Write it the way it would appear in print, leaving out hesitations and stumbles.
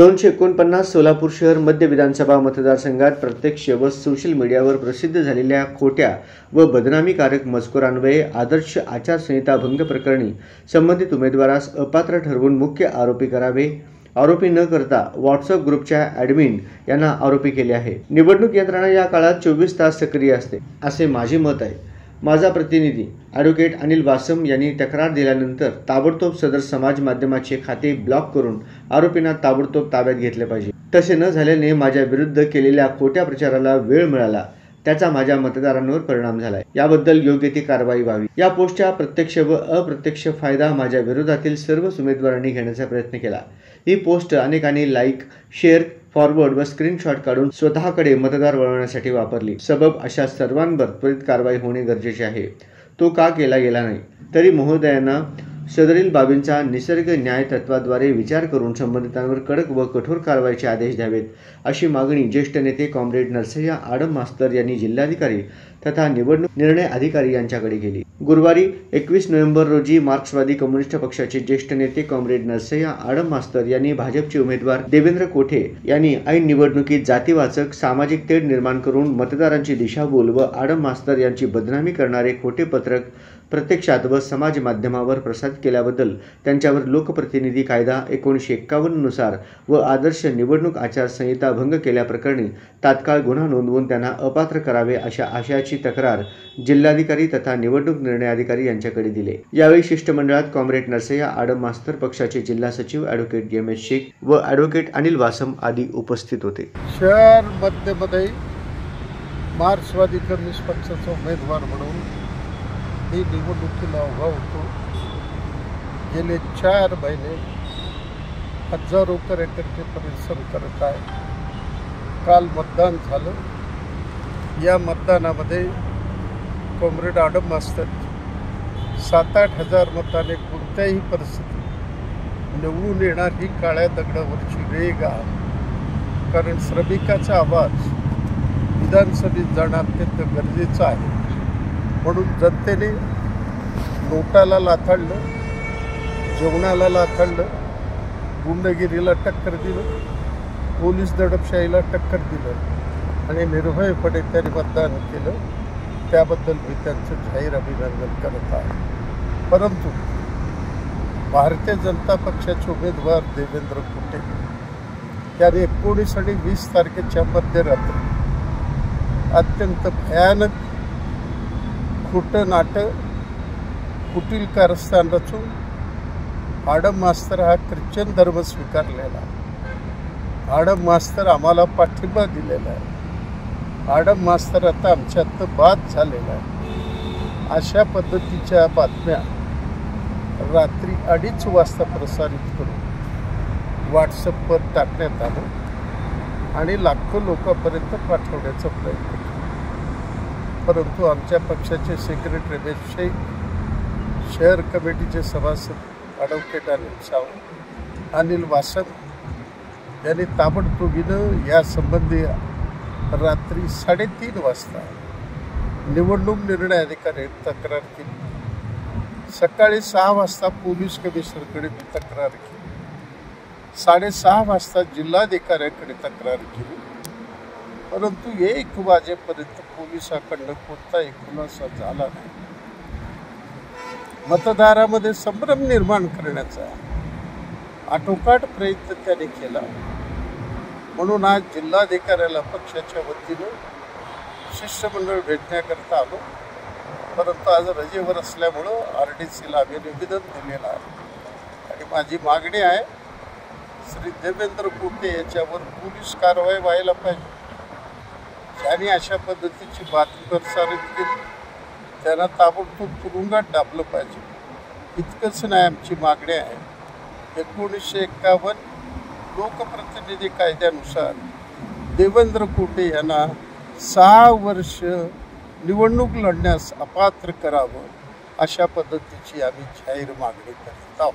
249 सोलापूर शहर मध्य विधानसभा मतदारसंघात प्रत्यक्ष व सोशल मीडियावर प्रसिद्ध झालेल्या खोट्या व बदनामीकारक मजकुरान्वये आदर्श आचारसंहिता भंग प्रकरणी संबंधित उमेदवारास अपात्र ठरवून मुख्य आरोपी करावे, आरोपी न करता व्हॉट्सअप ग्रुपच्या ॲडमिन यांना आरोपी केले आहे। निवडणूक यंत्रणा या काळात 24 तास सक्रिय असते असे माझे मत आहे। माझा प्रतिनिधी ॲडव्होकेट अनिल वासम यांनी तक्रार दिल्यानंतर ताबडतोब सदर समाज माध्यमाचे खाते ब्लॉक करून आरोपींना ताबडतोब ताब्यात घेतले पाहिजे। तसे न झाल्याने माझ्या विरुद्ध केलेल्या खोट्या प्रचाराला वेळ मिळाला, त्याचा माझ्या मतदारांवर परिणाम झालाय। याबद्दल योग्य ती कारवाई व्हावी। या पोस्टचा प्रत्यक्ष व अप्रत्यक्ष फायदा माझ्या विरोधातील सर्वच उमेदवारांनी घेण्याचा प्रयत्न केला। ही पोस्ट अनेकांनी लाईक, शेअर, फॉरवर्ड व स्क्रीनशॉट काढून स्वतःकडे मतदार वळवण्यासाठी वापरली। सबब अशा सर्वांवर त्वरित कारवाई होणे गरजेचे आहे। तो का केला गेला नाही, तरी महोदयांना सदरील बाबींचा निसर्ग न्याय तत्वाद्वारे विचार करून संबंधितांवर कडक व कठोर कारवाईचे आदेश द्यावेत, अशी मागणी ज्येष्ठ नेते कॉम्रेड नरसय्या आडम मास्तर यांनी जिल्हाधिकारी तथा निवडणूक निर्णय अधिकारी यांच्याकडे केली। गुरुवारी 21 नोव्हेंबर रोजी मार्क्सवादी कम्युनिस्ट पक्षाचे ज्येष्ठ नेते कॉम्रेड नरसय्या आडम मास्तर यांनी भाजपचे उमेदवार देवेंद्र कोठे यांनी ऐन निवडणुकीत जातीवाचक सामाजिक तेढ निर्माण करून मतदारांची दिशाभूल व आडम मास्तर यांची बदनामी करणारे खोटे पत्रक प्रत्यक्षात व समाज माध्यमावर प्रसारित केल्याबद्दल त्यांच्यावर लोकप्रतिनिधी कायदा 1951 नुसार व आदर्श निवडणूक आचारसंहिता भंग केल्याप्रकरणी तात्काळ गुन्हा नोंदवून त्यांना अपात्र करावे अशा आशयाची तक्रार जिल्हाधिकारी तथा निवडणूक निर्णय अधिकारी यांच्याकडे दिले। यावेळी शिष्टमंडळात कॉम्रेड नरसय्या आडम मास्तर, पक्षाचे जिल्हा सचिव ॲडव्होकेट एम.एस. शेख व ॲडव्होकेट अनिल वासम आदी उपस्थित होते। शहर मध्यमध्ये मार्क्सवादी कम्युनिस्ट पक्षाचा उमेदवार म्हणून ही निवडणुकीला उभा होतो। गेले 4 महिने हजारो कार्यकर्ते परिश्रम करत आहे। काल मतदान झालं। या मतदानामध्ये कॉम्रेड आडम मास्तर 7-8 हजार मताने कोणत्याही परिस्थितीत निवडून येणार ही काळ्या दगडावरची रेघ आहे। कारण श्रमिकाचा आवाज विधानसभेत जाणं अत्यंत गरजेचं आहे। म्हणून जनतेने नोटाला लाथाडलं, जेवणाला लाथाडलं, गुंडगिरीला टक्कर दिलं, पोलीस दडपशाहीला टक्कर दिलं आणि निर्भयपणे त्यांनी मतदान केलं। त्याबद्दल मी त्यांचं जाहीर अभिनंदन करत आहे। परंतु भारतीय जनता पक्षाचे उमेदवार देवेंद्र कोठे यांनी 19 आणि 20 तारखेच्या मध्यरात्री अत्यंत भयानक खोटं नाटक, कुटील कारस्थान रचून आडम मास्तर हा ख्रिश्चन धर्म स्वीकारलेला, आडम मास्तर आम्हाला पाठिंबा दिलेला आहे, आडम मास्तर आता आमच्यात बाद झालेला आहे, अशा पद्धतीच्या बातम्या रात्री 2:30 वाजता प्रसारित करून व्हॉट्सअपवर टाकण्यात आलं आणि लाखो लोकांपर्यंत पाठवण्याचा प्रयत्न केला। परंतु आमच्या पक्षाचे सेक्रेटरी एम.एस. शेख, शहर कमिटीचे सभासद ॲडव्होकेट अनिल वासम यांनी ताबडतोबीनं यासंबंधी रात्री 3:30 वाजता निवडणूक निर्णय अधिकाऱ्यांनी तक्रार केली। सकाळी 6 वाजता पोलीस कमिशनरकडे तक्रार केली, 6:30 वाजता जिल्हाधिकाऱ्यांकडे तक्रार केली। परंतु 1 वाजेपर्यंत पोलिसांकडून कोणताही खुलासा झाला नाही। मतदारामध्ये संभ्रम निर्माण करण्याचा आटोकाट प्रयत्न त्याने केला। म्हणून आज जिल्हाधिकाऱ्याला पक्षाच्या वतीनं शिष्टमंडळ भेटण्याकरता आलो। परंतु आज रजेवर असल्यामुळं RDCला आम्ही निवेदन दिलेलं आहे आणि माझी मागणी आहे, श्री देवेंद्र कोठे याच्यावर पोलीस कारवाई व्हायला पाहिजे। ज्यांनी अशा पद्धतीची बातमी प्रसारित केली त्यांना ताबडतोब तुरुंगात डांबलं पाहिजे। इतकंच नाही, आमची मागणी आहे 1951 लोकप्रतिनिधी कायद्यानुसार देवेंद्र कोठे यांना 6 वर्ष निवडणूक लढण्यास अपात्र करावं, अशा पद्धतीची आम्ही जाहीर मागणी करीत आहोत।